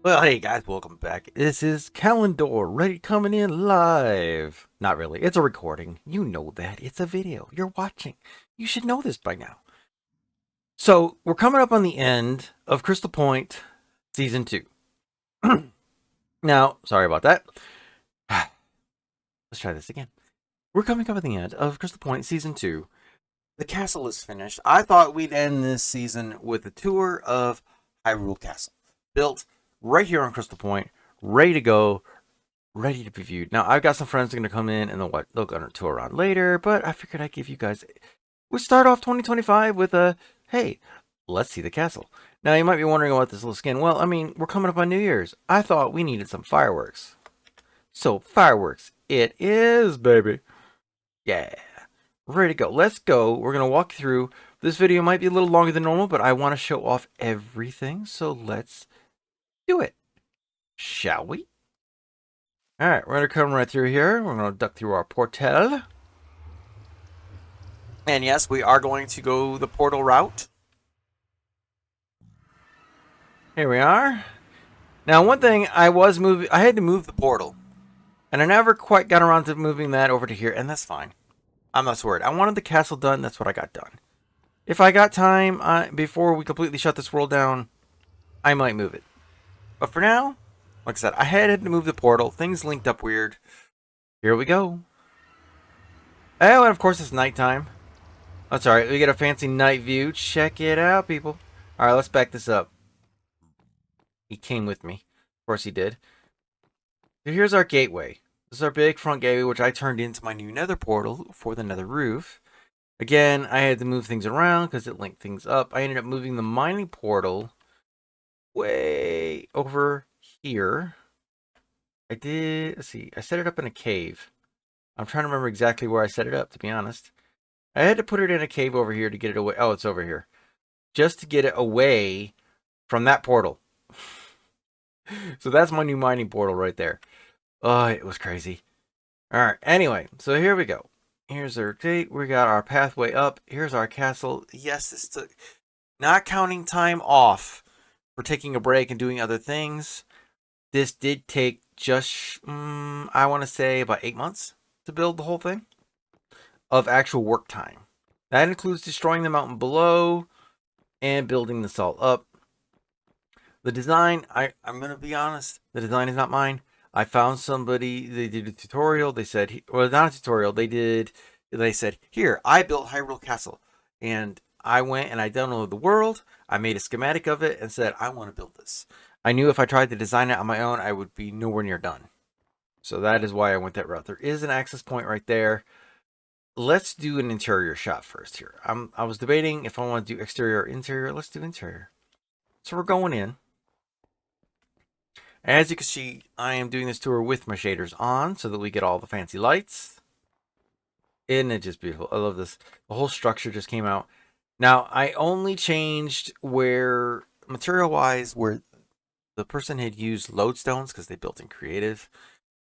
Well, hey guys, welcome back. This is Calendar, ready coming in live. Not really, it's a recording. You know that. It's a video. You're watching. You should know this by now. So, we're coming up on the end of Crystal Point Season 2. Now, sorry about that. Let's try this again. We're coming up at the end of Crystal Point Season 2. The castle is finished. I thought we'd end this season with a tour of Hyrule Castle. Built right here on Crystal Point, ready to go, ready to be viewed. Now, I've got some friends that are going to come in and they'll go on tour around later, but I figured I'd give you guys. We start off 2025 with a hey, let's see the castle. Now, you might be wondering about this little skin. Well, I mean, we're coming up on New Year's. I thought we needed some fireworks. So, fireworks it is, baby. Yeah. Ready to go. Let's go. We're going to walk through. This video might be a little longer than normal, but I want to show off everything. So, let's do it. Shall we? All right, we're going to come right through here. We're going to duck through our portal. And yes, we are going to go the portal route. Here we are. Now, one thing I had to move the portal. And I never quite got around to moving that over to here, and that's fine. I'm not worried. I wanted the castle done. That's what I got done. If I got time before we completely shut this world down, I might move it. But for now, like I said, I had to move the portal. Things linked up weird. Here we go. Oh, and of course it's nighttime. That's alright. We get a fancy night view. Check it out, people. Alright, let's back this up. He came with me. Of course he did. So here's our gateway. This is our big front gateway, which I turned into my new nether portal for the nether roof. Again, I had to move things around because it linked things up. I ended up moving the mining portal way over here. Let's see, I set it up in a cave. I'm trying to remember exactly where I set it up, to be honest. I had to put it in a cave over here to get it away. Oh, it's over here. Just to get it away from that portal. So that's my new mining portal right there. Oh, it was crazy. All right, anyway, so here we go. Here's our date. We got our pathway up. Here's our castle. Yes, this took, not counting time off for taking a break and doing other things. This did take just, I want to say about 8 months to build the whole thing of actual work time. That includes destroying the mountain below and building this all up. The design, I'm going to be honest, the design is not mine. I found somebody, they did a tutorial, they said, well, not a tutorial, they said, here, I built Hyrule Castle. And I went and I downloaded the world, I made a schematic of it and said, I want to build this. I knew if I tried to design it on my own, I would be nowhere near done. So that is why I went that route. There is an access point right there. Let's do an interior shot first here. I was debating if I want to do exterior or interior. Let's do interior. So we're going in. As you can see, I am doing this tour with my shaders on so that we get all the fancy lights. Isn't it just beautiful? I love this. The whole structure just came out. Now, I only changed where, material-wise, where the person had used lodestones because they built in creative.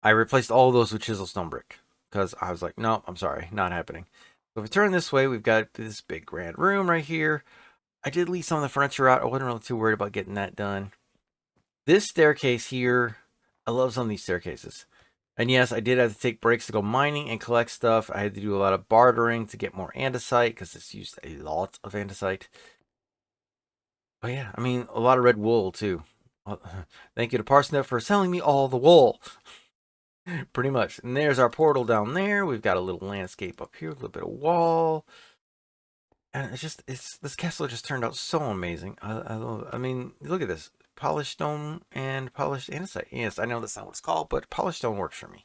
I replaced all of those with chisel stone brick because I was like, no, I'm sorry, not happening. So if we turn this way, we've got this big grand room right here. I did leave some of the furniture out. I wasn't really too worried about getting that done. This staircase here, I love some of these staircases. And yes, I did have to take breaks to go mining and collect stuff. I had to do a lot of bartering to get more andesite because it's used a lot of andesite. But yeah, I mean, a lot of red wool too. Thank you to Parsnip for selling me all the wool. Pretty much. And there's our portal down there. We've got a little landscape up here, a little bit of wall. And this castle just turned out so amazing. I mean, look at this. Polished stone and polished andesite. Yes, I know that's not what it's called, but polished stone works for me.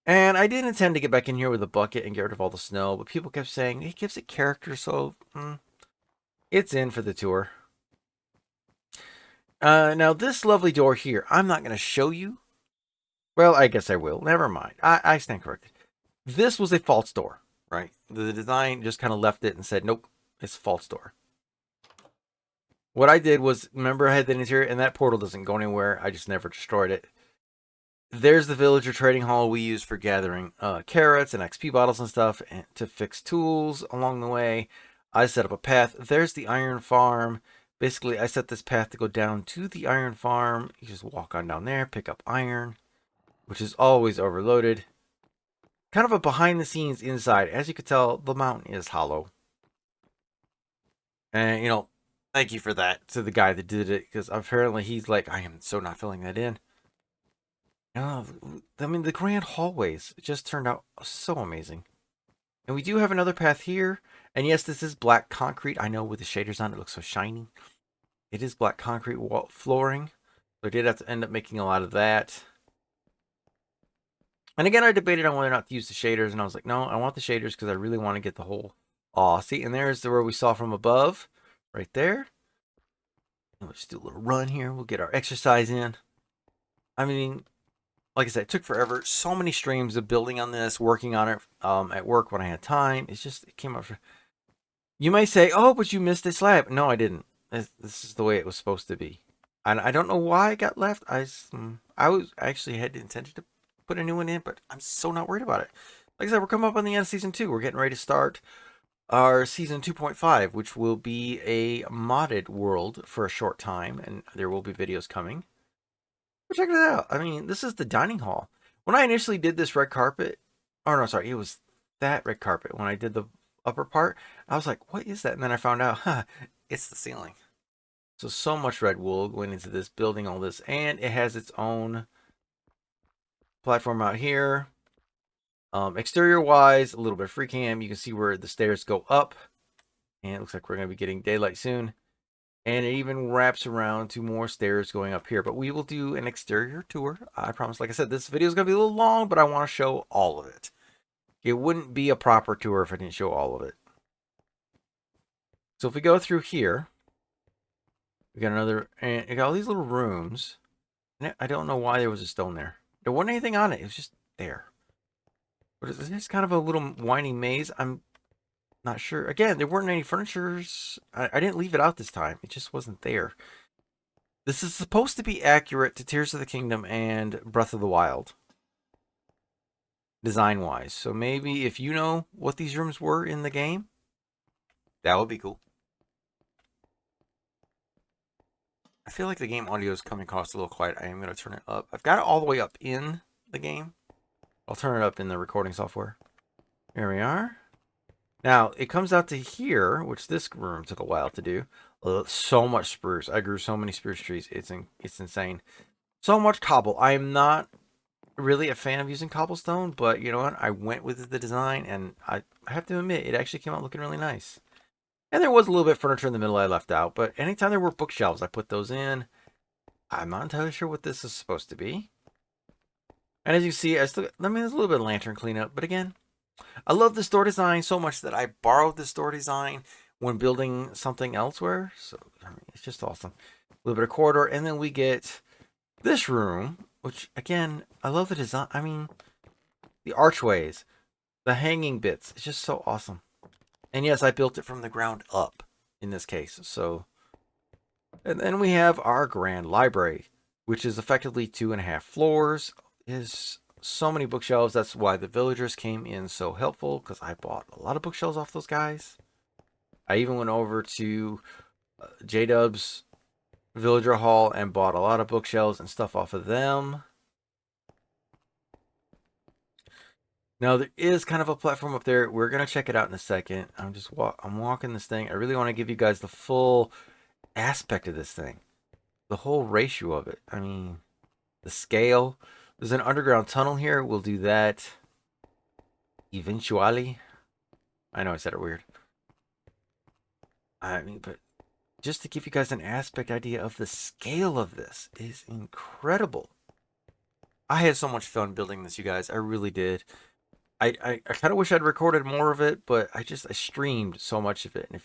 And I did intend to get back in here with a bucket and get rid of all the snow, but people kept saying it gives it character, so it's in for the tour. Now this lovely door here, I'm not going to show you. Well, I guess I will. Never mind. I stand corrected. This was a false door, right? The design just kind of left it and said, nope, it's a false door. What I did was, remember I had the interior, and that portal doesn't go anywhere. I just never destroyed it. There's the villager trading hall we use for gathering carrots and XP bottles and stuff and to fix tools along the way. I set up a path. There's the iron farm. Basically, I set this path to go down to the iron farm. You just walk on down there, pick up iron, which is always overloaded. Kind of a behind the scenes inside. As you can tell, the mountain is hollow. And, thank you for that to the guy that did it, because apparently he's like, I am so not filling that in. I mean, the grand hallways just turned out so amazing. And we do have another path here. And yes, this is black concrete. I know with the shaders on, it looks so shiny. It is black concrete wall flooring. So I did have to end up making a lot of that. And again, I debated on whether or not to use the shaders. And I was like, no, I want the shaders because I really want to get the whole... Aw, see? And there's where we saw from above. Right there. We'll just do a little run here. We'll get our exercise in. I mean, like I said, it took forever. So many streams of building on this, working on it at work when I had time. It came up. You may say, oh, but you missed a slab. No, I didn't. This is the way it was supposed to be. And I don't know why it got left. I actually had intended to put a new one in, but I'm so not worried about it. Like I said, we're coming up on the end of season 2. We're getting ready to start our season 2.5, which will be a modded world for a short time, and there will be videos coming. But check it out. I mean, this is the dining hall. When I initially did this red carpet, oh no, sorry, it was that red carpet. When I did the upper part, I was like, what is that? And then I found out, it's the ceiling. So much red wool going into this, building all this, and it has its own platform out here. Exterior wise, a little bit of free cam. You can see where the stairs go up, and it looks like we're going to be getting daylight soon. And it even wraps around to more stairs going up here. But we will do an exterior tour. I promise. Like I said, this video is going to be a little long, but I want to show all of it. It wouldn't be a proper tour if I didn't show all of it. So if we go through here, we got another, and we got all these little rooms. I don't know why there was a stone there. There wasn't anything on it. It was just there. But is this kind of a little winding maze? I'm not sure. Again, there weren't any furnitures. I didn't leave it out this time. It just wasn't there. This is supposed to be accurate to Tears of the Kingdom and Breath of the Wild, design-wise. So maybe if you know what these rooms were in the game, that would be cool. I feel like the game audio is coming across a little quiet. I am going to turn it up. I've got it all the way up in the game. I'll turn it up in the recording software. Here we are. Now, it comes out to here, which this room took a while to do. So much spruce. I grew so many spruce trees. It's insane. So much cobble. I am not really a fan of using cobblestone, but you know what? I went with the design, and I have to admit, it actually came out looking really nice. And there was a little bit of furniture in the middle I left out, but anytime there were bookshelves, I put those in. I'm not entirely sure what this is supposed to be. And as you see, there's a little bit of lantern cleanup, but again, I love the store design so much that I borrowed the store design when building something elsewhere. So I mean, it's just awesome. A little bit of corridor, and then we get this room, which again, I love the design. I mean, the archways, the hanging bits. It's just so awesome. And yes, I built it from the ground up in this case. So, and then we have our grand library, which is effectively 2.5 floors. Is so many bookshelves. That's why the villagers came in so helpful, because I bought a lot of bookshelves off those guys. I even went over to J-Dub's Villager Hall and bought a lot of bookshelves and stuff off of them. Now, there is kind of a platform up there. We're going to check it out in a second. I'm walking this thing. I really want to give you guys the full aspect of this thing. The whole ratio of it. I mean, the scale. There's an underground tunnel here. We'll do that eventually. I know I said it weird. I mean, but just to give you guys an aspect idea of the scale of this is incredible. I had so much fun building this, you guys. I really did. I kind of wish I'd recorded more of it, but I streamed so much of it. And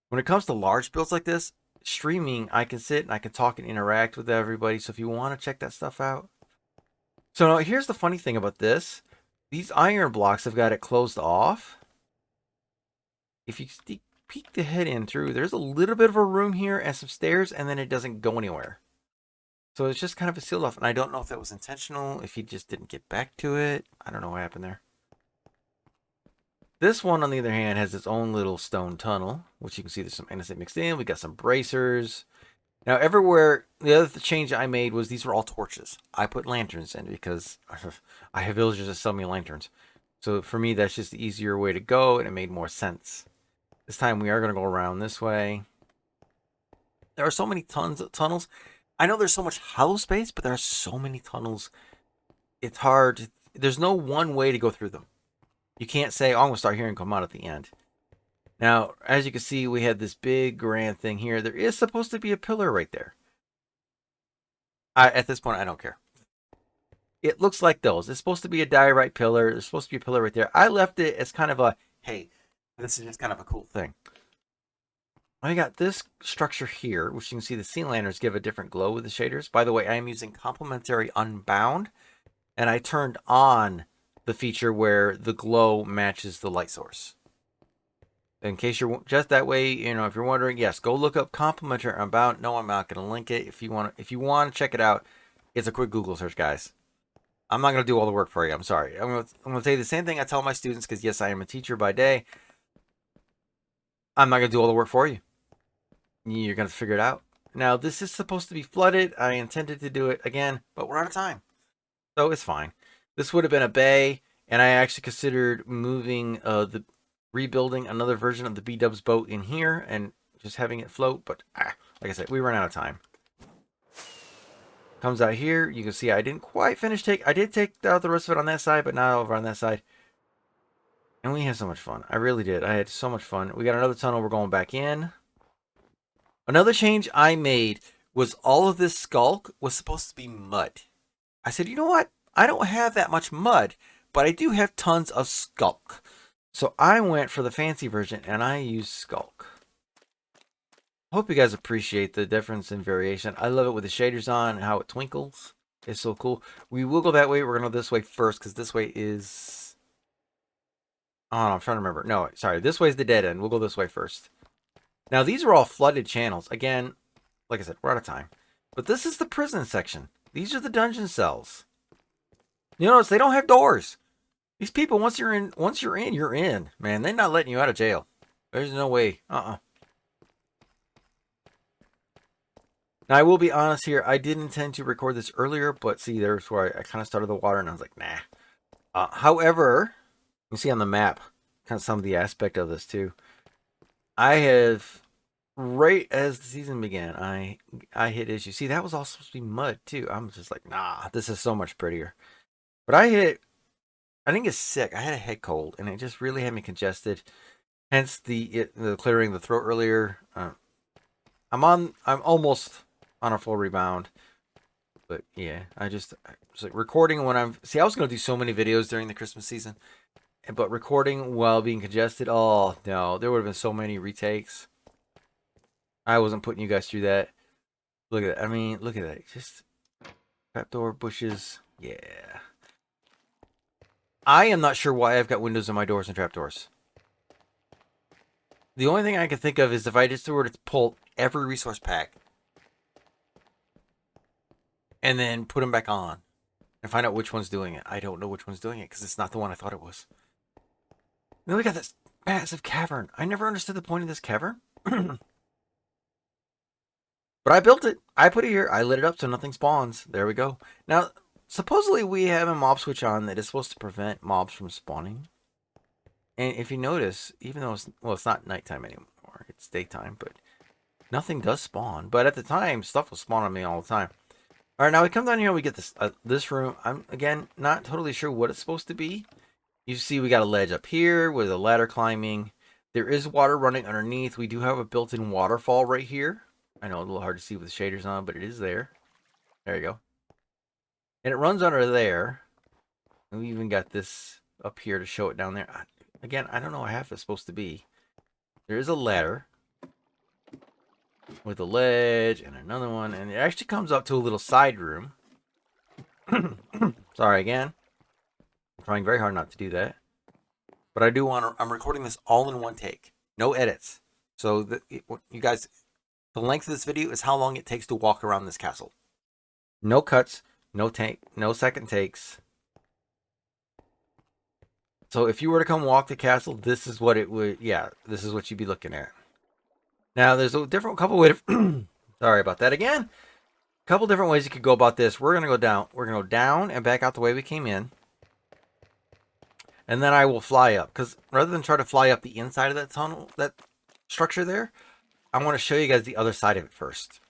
when it comes to large builds like this, streaming, I can sit and I can talk and interact with everybody. So if you want to check that stuff out. So now here's the funny thing about this. These iron blocks have got it closed off. If you peek the head in through, there's a little bit of a room here and some stairs, and then it doesn't go anywhere. So it's just kind of a sealed off. And I don't know if that was intentional, if he just didn't get back to it. I don't know what happened there. This one, on the other hand, has its own little stone tunnel, which you can see there's some innocent mixed in. We got some bracers. Now, everywhere, the other change I made was these were all torches. I put lanterns in because I have villagers that sell me lanterns. So for me, that's just the easier way to go, and it made more sense. This time we are going to go around this way. There are so many tons of tunnels. I know there's so much hollow space, but there are so many tunnels. It's hard. There's no one way to go through them. You can't say, oh, I'm going to start here and come out at the end. Now, as you can see, we had this big grand thing here. There is supposed to be a pillar right there. At this point, I don't care. It looks like those. It's supposed to be a diorite pillar. There's supposed to be a pillar right there. I left it as kind of a, hey, this is just kind of a cool thing. I got this structure here, which you can see the sea lanterns give a different glow with the shaders. By the way, I am using complementary unbound, and I turned on the feature where the glow matches the light source. In case you're just that way, if you're wondering, yes, go look up complementary unbound. No, I'm not going to link it. If you want to check it out, it's a quick Google search, guys. I'm not going to do all the work for you. I'm sorry. I'm going to tell you the same thing I tell my students because, yes, I am a teacher by day. I'm not going to do all the work for you. You're going to figure it out. Now, this is supposed to be flooded. I intended to do it again, but we're out of time. So it's fine. This would have been a bay, and I actually considered moving rebuilding another version of the B-Dubs boat in here and just having it float. But like I said, we ran out of time. Comes out here. You can see I didn't quite finish I did take out the rest of it on that side, but not over on that side. And we had so much fun. I really did. I had so much fun. We got another tunnel. We're going back in. Another change I made was all of this skulk was supposed to be mud. I said, you know what? I don't have that much mud, but I do have tons of skulk. So I went for the fancy version and I used skulk. Hope you guys appreciate the difference in variation. I love it with the shaders on and how it twinkles. It's so cool. We will go that way. We're going to go this way first because this way is... Oh, I'm trying to remember. No, sorry. This way is the dead end. We'll go this way first. Now, these are all flooded channels. Again, like I said, we're out of time. But this is the prison section. These are the dungeon cells. You notice they don't have doors. These people, once you're in, you're in. Man, they're not letting you out of jail. There's no way. Now, I will be honest here. I did intend to record this earlier, but see, there's where I kind of started the water, and I was like, nah. However, you see on the map, kind of some of the aspect of this, too. I have, right as the season began, I hit issue. See, that was all supposed to be mud, too. I'm just like, nah, this is so much prettier. But I didn't get sick. I had a head cold, and it just really had me congested. Hence the clearing the throat earlier. I'm almost on a full rebound. But yeah, I was like recording when I was going to do so many videos during the Christmas season. But recording while being congested, oh no, there would have been so many retakes. I wasn't putting you guys through that. Look at that. I mean, look at that. Just trapdoor, bushes. Yeah. I am not sure why I've got windows in my doors and trapdoors. The only thing I can think of is if I just were to pull every resource pack and then put them back on and find out which one's doing it. I don't know which one's doing it because it's not the one I thought it was. Then we got this massive cavern. I never understood the point of this cavern. But I built it. I put it here. I lit it up so nothing spawns. There we go. Now, supposedly we have a mob switch on that is supposed to prevent mobs from spawning. And if you notice, even though it's not nighttime anymore, it's daytime, but nothing does spawn. But at the time, stuff was spawning on me all the time. All right, now we come down here and we get this room. I'm, again, not totally sure what it's supposed to be. You see we got a ledge up here with a ladder climbing. There is water running underneath. We do have a built-in waterfall right here. I know, a little hard to see with the shaders on, but it is there. There you go. And it runs under there. And we even got this up here to show it down there. Again, I don't know how half it's supposed to be. There is a ladder with a ledge and another one. And it actually comes up to a little side room. Sorry again. I'm trying very hard not to do that. But I do want to, I'm recording this all in one take. No edits. So, you guys, the length of this video is how long it takes to walk around this castle. No cuts, no second takes. So if you were to come walk the castle, this is what it would, yeah, this is what you'd be looking at. Now, there's a different couple ways. Sorry about that again. Couple different ways you could go about this. We're gonna go down. We're gonna go down and back out the way we came in, and then I will fly up. Because rather than try to fly up the inside of that tunnel, that structure there, I want to show you guys the other side of it first.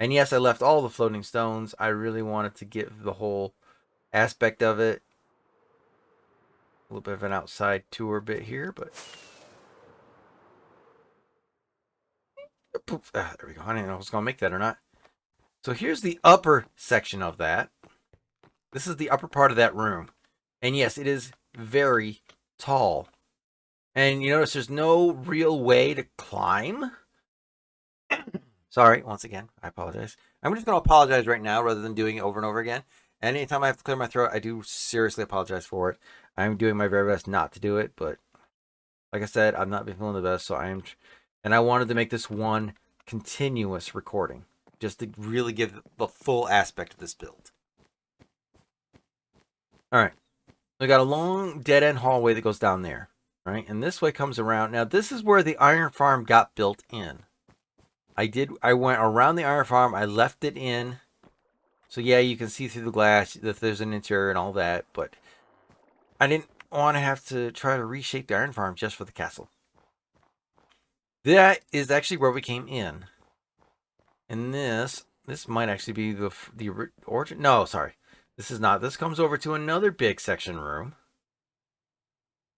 And yes, I left all the floating stones. I really wanted to get the whole aspect of it. A little bit of an outside tour bit here, but there we go. I didn't know if I was going to make that or not. So here's the upper section of that. This is the upper part of that room. And yes, it is very tall. And you notice there's no real way to climb. Sorry, once again, I apologize. I'm just going to apologize right now rather than doing it over and over again. And anytime I have to clear my throat, I do seriously apologize for it. I'm doing my very best not to do it, but like I said, I've not been feeling the best, so and I wanted to make this one continuous recording, just to really give the full aspect of this build. All right, we got a long dead-end hallway that goes down there, right? And this way comes around. Now, this is where the iron farm got built in. I went around the iron farm, I left it in. So yeah, you can see through the glass that there's an interior and all that, but I didn't want to have to try to reshape the iron farm just for the castle. That is actually where we came in. And this might actually be the origin. No, sorry. This is not. This comes over to another big section room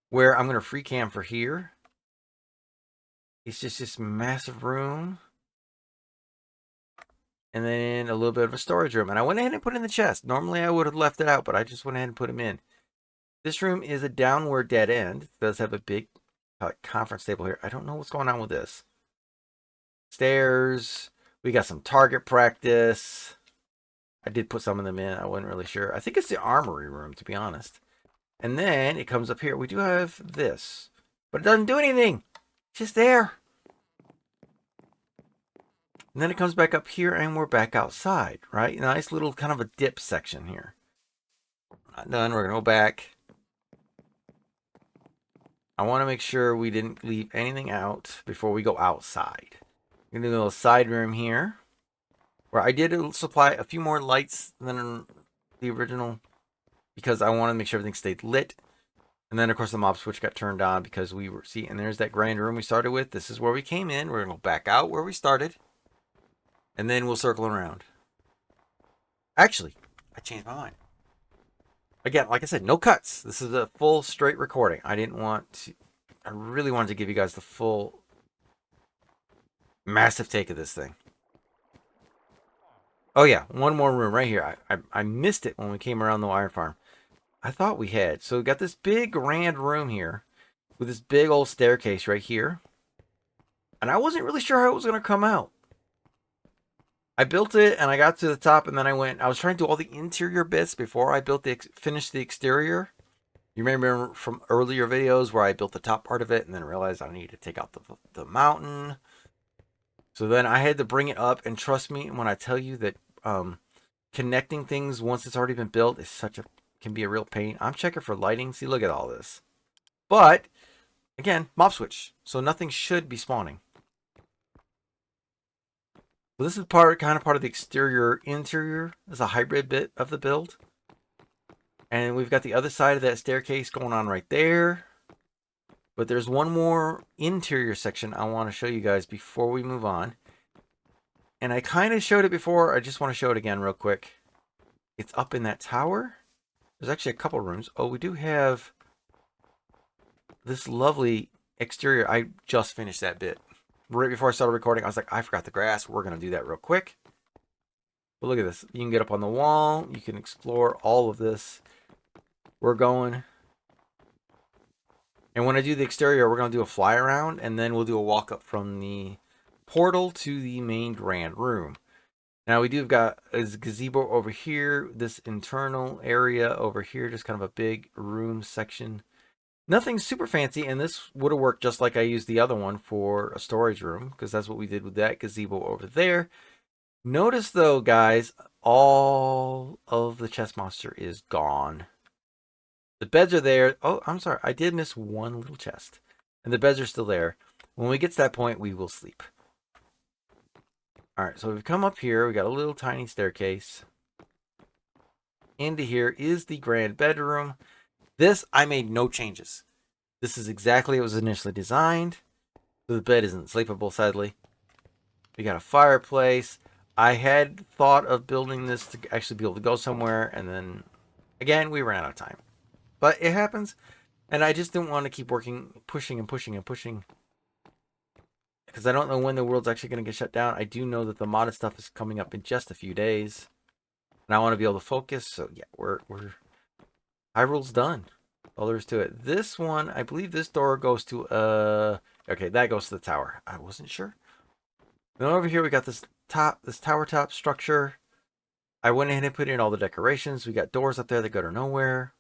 where I'm going to free cam for here. It's just this massive room. And then a little bit of a storage room. And I went ahead and put in the chest. Normally I would have left it out, but I just went ahead and put them in. This room is a downward dead end. It does have a big conference table here. I don't know what's going on with this. Stairs. We got some target practice. I did put some of them in. I wasn't really sure. I think it's the armory room, to be honest. And then it comes up here. We do have this. But it doesn't do anything. It's just there. And then it comes back up here and we're back outside, right? Nice little kind of a dip section here. Not done. We're going to go back. I want to make sure we didn't leave anything out before we go outside. We're going to do a little side room here where I did supply a few more lights than the original because I wanted to make sure everything stayed lit. And then, of course, the mob switch got turned on because we were, see, and there's that grand room we started with. This is where we came in. We're going to go back out where we started. And then we'll circle around. Actually, I changed my mind. Again, like I said, no cuts. This is a full straight recording. I really wanted to give you guys the full massive take of this thing. Oh yeah, one more room right here. I missed it when we came around the iron farm. I thought we had. So we got this big grand room here with this big old staircase right here. And I wasn't really sure how it was going to come out. I built it and I got to the top and then I was trying to do all the interior bits before I finished the exterior. You remember from earlier videos where I built the top part of it and then realized I needed to take out the mountain. So then I had to bring it up, and trust me when I tell you that connecting things once it's already been built is can be a real pain. I'm checking for lighting. See, look at all this. But again, mob switch. So nothing should be spawning. So this is kind of part of the interior. This is a hybrid bit of the build. And we've got the other side of that staircase going on right there. But there's one more interior section I want to show you guys before we move on. And I kind of showed it before. I just want to show it again real quick. It's up in that tower. There's actually a couple rooms. Oh, we do have this lovely exterior. I just finished that bit. Right before I started recording, I was like, I forgot the grass. We're going to do that real quick. But look at this. You can get up on the wall. You can explore all of this. We're going. And when I do the exterior, we're going to do a fly around. And then we'll do a walk up from the portal to the main grand room. Now we do have got a gazebo over here. This internal area over here. Just kind of a big room section. Nothing super fancy, and this would have worked just like I used the other one for a storage room, because that's what we did with that gazebo over there. Notice, though, guys, all of the chest monster is gone. The beds are there. Oh, I'm sorry. I did miss one little chest. And the beds are still there. When we get to that point, we will sleep. All right, so we've come up here. We got a little tiny staircase. Into here is the grand bedroom. This, I made no changes. This is exactly how it was initially designed. The bed isn't sleepable, sadly. We got a fireplace. I had thought of building this to actually be able to go somewhere, and then, again, we ran out of time. But it happens, and I just didn't want to keep working, pushing and pushing and pushing, because I don't know when the world's actually going to get shut down. I do know that the modded stuff is coming up in just a few days, and I want to be able to focus. So yeah, we're Hyrule's done. All there is to it. This one, I believe this door goes to okay, that goes to the tower. I wasn't sure. Then over here we got this tower top structure. I went ahead and put in all the decorations. We got doors up there that go to nowhere.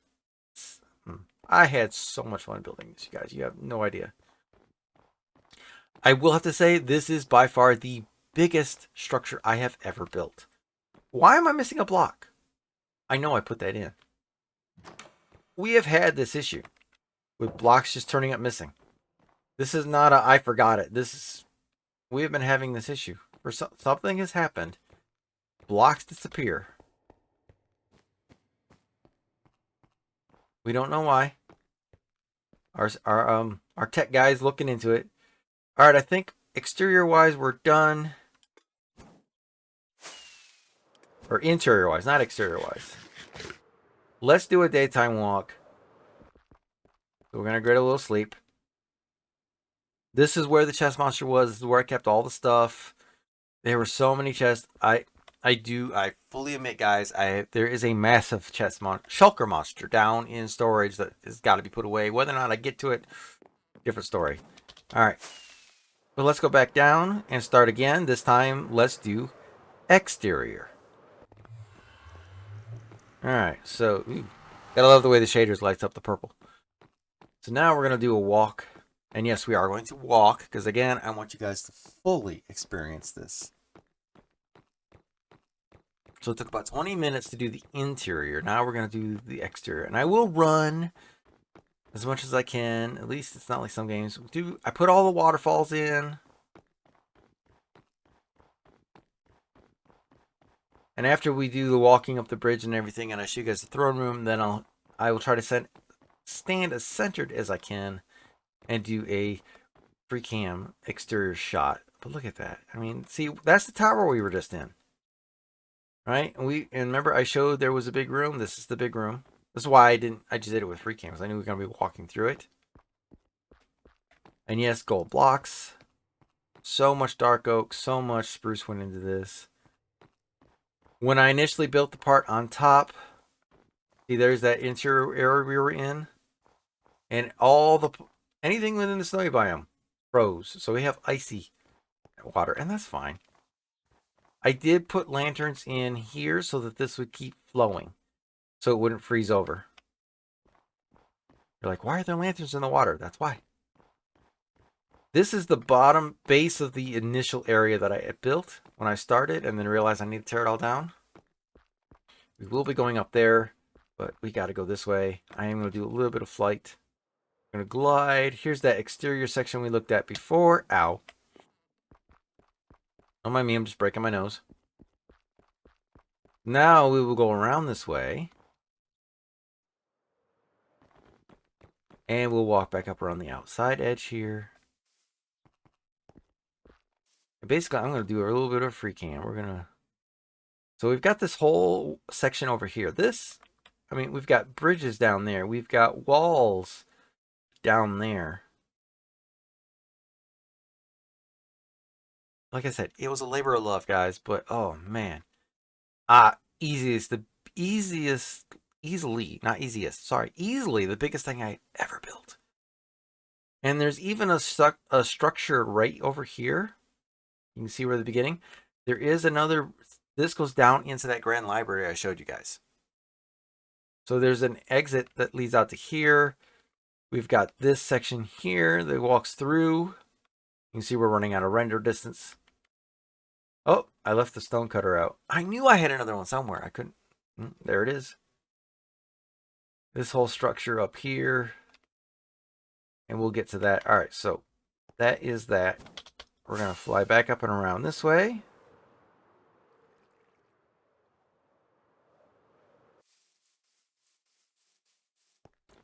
I had so much fun building this, you guys. You have no idea. I will have to say, this is by far the biggest structure I have ever built. Why am I missing a block? I know I put that in. We have had this issue with blocks just turning up missing. This is not a I forgot it. We have been having this issue. Something has happened. Blocks disappear. We don't know why. Our tech guy is looking into it. All right, I think exterior wise we're done. Or interior wise, not exterior wise. Let's do a daytime walk. So we're gonna get a little sleep. This is where the chest monster was. This is where I kept all the stuff. There were so many chests. I fully admit, guys, there is a massive shulker monster down in storage that has got to be put away. Whether or not I get to it, different story. All right. But let's go back down and start again. This time, let's do exterior. All right. So, gotta love the way the shaders lights up the purple. So now we're gonna do a walk. And yes, we are going to walk, because again, I want you guys to fully experience this. So it took about 20 minutes to do the interior. Now we're going to do the exterior. And I will run as much as I can. At least it's not like some games do. I put all the waterfalls in. And after we do the walking up the bridge and everything, and I show you guys the throne room, then I will try to stand as centered as I can and do a free cam exterior shot. But look at that. I mean, see, that's the tower we were just in. Right? And remember I showed there was a big room. This is the big room. This is why I just did it with free cams. I knew we were going to be walking through it. And yes, gold blocks. So much dark oak, so much spruce went into this. When I initially built the part on top, see there's that interior area we were in. And anything within the snowy biome froze. So we have icy water, and that's fine. I did put lanterns in here so that this would keep flowing, so it wouldn't freeze over. You're like, why are there lanterns in the water? That's why. This is the bottom base of the initial area that I had built when I started, and then realized I need to tear it all down. We will be going up there, but we got to go this way. I am going to do a little bit of flight. I'm going to glide. Here's that exterior section we looked at before. Ow. Don't mind me, I'm just breaking my nose. Now we will go around this way. And we'll walk back up around the outside edge here. And basically, I'm going to do a little bit of free cam. So we've got this whole section over here. We've got bridges down there. We've got walls down there. Like I said, it was a labor of love, guys, but oh man. Easily the biggest thing I ever built. And there's even a structure right over here. You can see where the beginning. There is another, this goes down into that grand library I showed you guys. So there's an exit that leads out to here. We've got this section here that walks through. You can see we're running out of render distance. Oh, I left the stone cutter out. I knew I had another one somewhere. I couldn't. There it is. This whole structure up here. And we'll get to that. All right, so that is that. We're going to fly back up and around this way.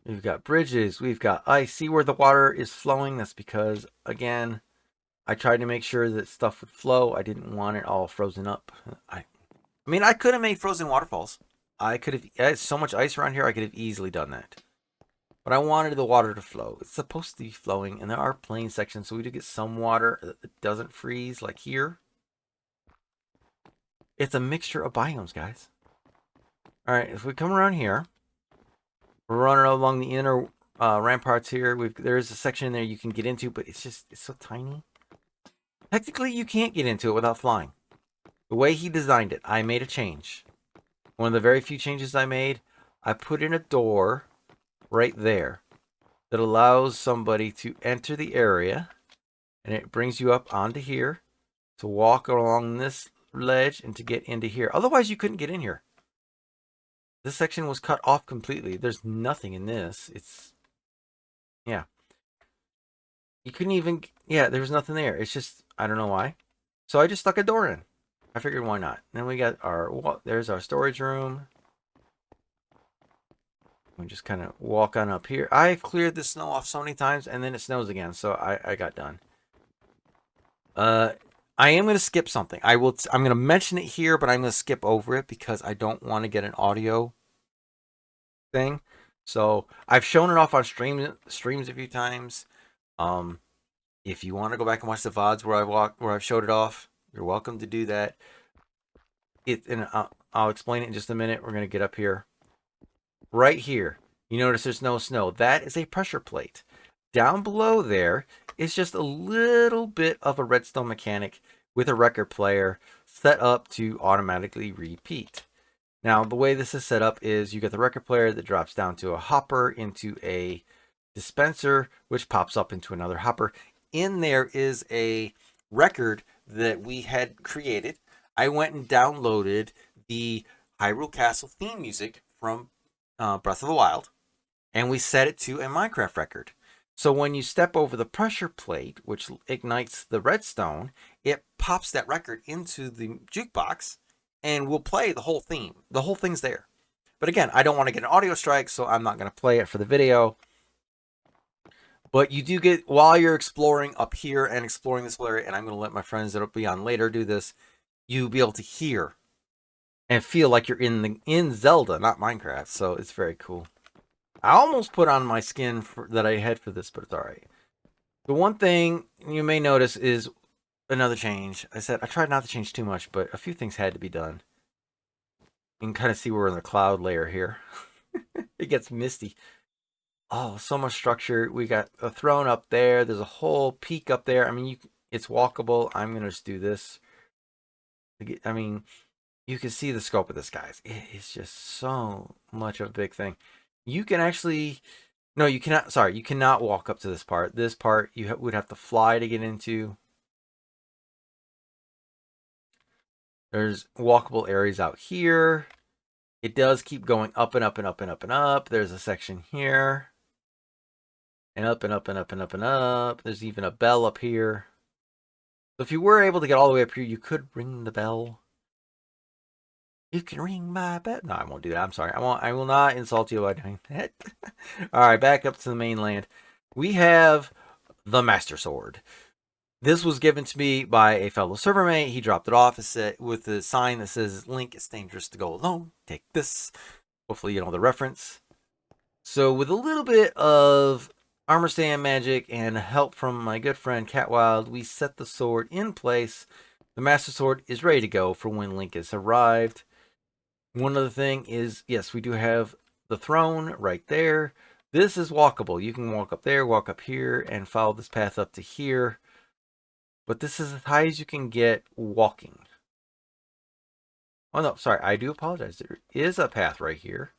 We've got bridges. We've got ice. See where the water is flowing? That's because, again, I tried to make sure that stuff would flow. I didn't want it all frozen up. I mean, I could have made frozen waterfalls. I could have. There's so much ice around here. I could have easily done that. But I wanted the water to flow. It's supposed to be flowing, and there are plain sections, so we do get some water that doesn't freeze, like here. It's a mixture of biomes, guys. All right, if we come around here, we're running along the inner ramparts here. There is a section in there you can get into, but it's so tiny. Technically, you can't get into it without flying. The way he designed it, I made a change. One of the very few changes I made, I put in a door right there that allows somebody to enter the area, and it brings you up onto here to walk along this ledge and to get into here. Otherwise, you couldn't get in here. This section was cut off completely. There's nothing in this. Yeah. You couldn't even, yeah, there was nothing there. It's just, I don't know why. So I just stuck a door in. I figured why not. Then we got there's our storage room. We just kind of walk on up here. I've cleared the snow off so many times, and then it snows again, so I got done. I am going to skip something. I'm going to mention it here, but I'm going to skip over it because I don't want to get an audio thing. So I've shown it off on streams a few times. If you want to go back and watch the VODs where I've showed it off, you're welcome to do that. I'll explain it in just a minute. We're going to get up here. Right here, you notice there's no snow. That is a pressure plate. Down below there is just a little bit of a redstone mechanic with a record player set up to automatically repeat. Now, the way this is set up is you get the record player that drops down to a hopper into a dispenser, which pops up into another hopper. In there is a record that we had created. I went and downloaded the Hyrule Castle theme music from Breath of the Wild, and we set it to a Minecraft record. So when you step over the pressure plate, which ignites the redstone, it pops that record into the jukebox and we'll play the whole theme. The whole thing's there. But again, I don't want to get an audio strike, so I'm not going to play it for the video. But you do get, while you're exploring up here and exploring this area, and I'm going to let my friends that'll be on later do this, you'll be able to hear and feel like you're in Zelda, not Minecraft. So it's very cool. I almost put on my skin that I had for this, but it's all right. The one thing you may notice is another change. I tried not to change too much, but a few things had to be done. You can kind of see we're in the cloud layer here. It gets misty. Oh, so much structure. We got a throne up there. There's a whole peak up there. I mean, it's walkable. I'm going to just do this. I mean, you can see the scope of this, guys. It's just so much of a big thing. You can actually, no, you cannot, sorry, you cannot walk up to this part. This part you would have to fly to get into. There's walkable areas out here. It does keep going up and up and up and up and up. There's a section here. And up and up and up and up and up. There's even a bell up here. So if you were able to get all the way up here, you could ring the bell. You can ring my bell. No, I won't do that. I'm sorry. I will not insult you by doing that. All right, back up to the mainland. We have the Master Sword. This was given to me by a fellow servermate. He dropped it off with a sign that says, "Link, it's dangerous to go alone. Take this." Hopefully you know the reference. So with a little bit of armor stand magic and help from my good friend Catwild, we set the sword in place. The Master Sword is ready to go for when Link has arrived. One other thing is, yes, we do have the throne right there. This is walkable. You can walk up there, walk up here, and follow this path up to here. But this is as high as you can get walking. Oh, no, sorry. I do apologize. There is a path right here.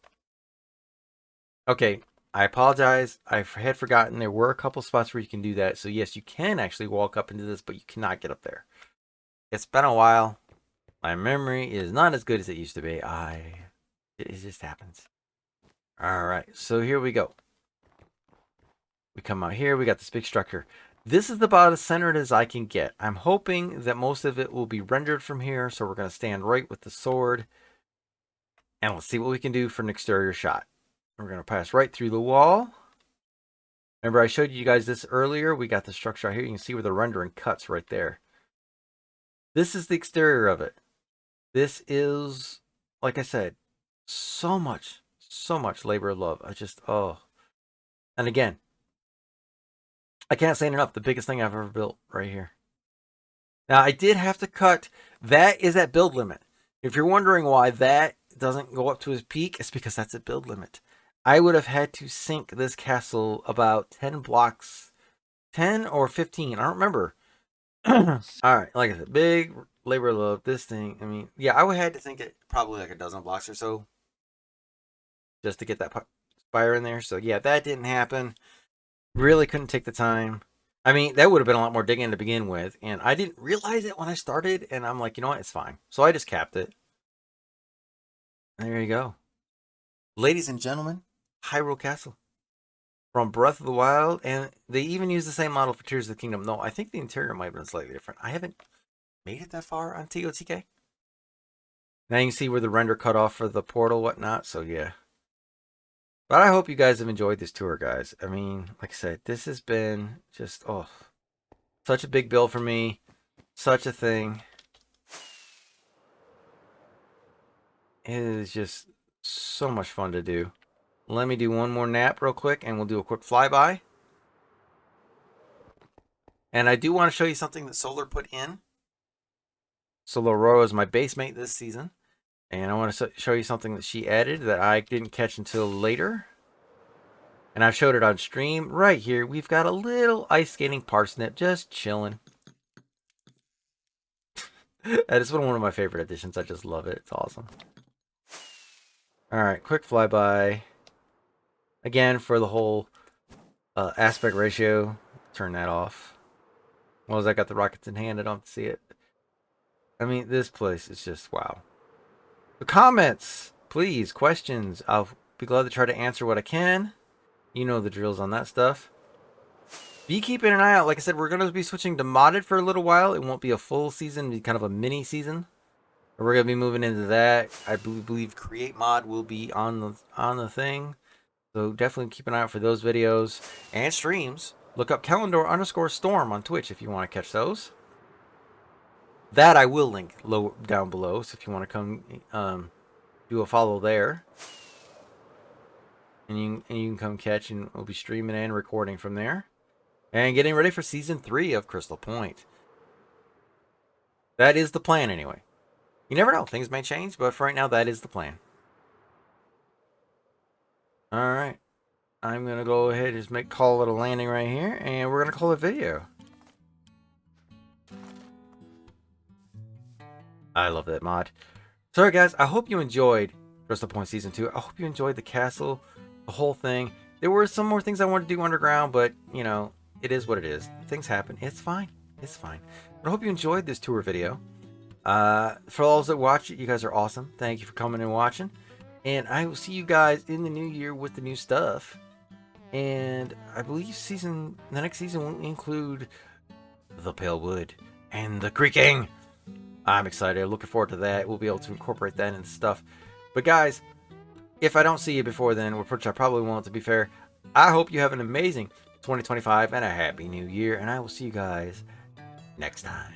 Okay, I apologize. I had forgotten there were a couple spots where you can do that. So, yes, you can actually walk up into this, but you cannot get up there. It's been a while. My memory is not as good as it used to be. It just happens. All right, so here we go. We come out here. We got this big structure. This is about as centered as I can get. I'm hoping that most of it will be rendered from here. So we're going to stand right with the sword. And let's see what we can do for an exterior shot. We're going to pass right through the wall. Remember, I showed you guys this earlier. We got the structure out here. You can see where the rendering cuts right there. This is the exterior of it. This is, like I said, so much labor of love. Oh. And again, I can't say it enough. The biggest thing I've ever built right here. Now, I did have to cut. That is at build limit. If you're wondering why that doesn't go up to his peak, it's because that's at build limit. I would have had to sink this castle about 10 blocks, 10 or 15. I don't remember. All right, like I said, big labor of love. This thing, I mean, yeah, I would have had to sink it probably like a dozen blocks or so just to get that spire in there. So yeah, that didn't happen. Really couldn't take the time. I mean, that would have been a lot more digging to begin with, and I didn't realize it when I started, and I'm like, you know what, it's fine. So I just capped it. There you go. Ladies and gentlemen, Hyrule Castle from Breath of the Wild, and they even use the same model for Tears of the Kingdom. No, I think the interior might have been slightly different. I haven't made it that far on TOTK. Now you can see where the render cut off for the portal, whatnot, so yeah. But I hope you guys have enjoyed this tour, guys. I mean, like I said, this has been just, such a big build for me. Such a thing. It is just so much fun to do. Let me do one more nap real quick, and we'll do a quick flyby. And I do want to show you something that Solar put in. Solar Aurora is my base mate this season. And I want to show you something that she added that I didn't catch until later. And I've showed it on stream. Right here, we've got a little ice skating parsnip just chilling. That is one of my favorite additions. I just love it. It's awesome. Alright, quick flyby. Again, for the whole aspect ratio, turn that off. Well, as I got the rockets in hand, I don't see it. I mean, this place is just wow. The comments, please, questions. I'll be glad to try to answer what I can. You know the drills on that stuff. Be keeping an eye out. Like I said, we're going to be switching to modded for a little while. It won't be a full season, it'll be kind of a mini season. We're going to be moving into that. I believe Create Mod will be on the thing. So definitely keep an eye out for those videos and streams. Look up Calendar_Storm on Twitch if you want to catch those. That I will link down below. So if you want to come do a follow there. And you can come catch, and we'll be streaming and recording from there. And getting ready for Season 3 of Crystal Point. That is the plan anyway. You never know. Things may change, but for right now, that is the plan. Alright. I'm going to go ahead and just call it a landing right here. And we're going to call it video. I love that mod. Sorry guys, I hope you enjoyed Crystal Point Season 2. I hope you enjoyed the castle, the whole thing. There were some more things I wanted to do underground, but, you know, it is what it is. Things happen. It's fine. It's fine. But I hope you enjoyed this tour video. For all those that watch it, you guys are awesome. Thank you for coming and watching. And I will see you guys in the new year with the new stuff. And I believe the next season will include the Pale Wood and the Creaking. I'm excited. Looking forward to that. We'll be able to incorporate that into stuff. But guys, if I don't see you before then, which I probably won't, to be fair, I hope you have an amazing 2025 and a happy new year. And I will see you guys next time.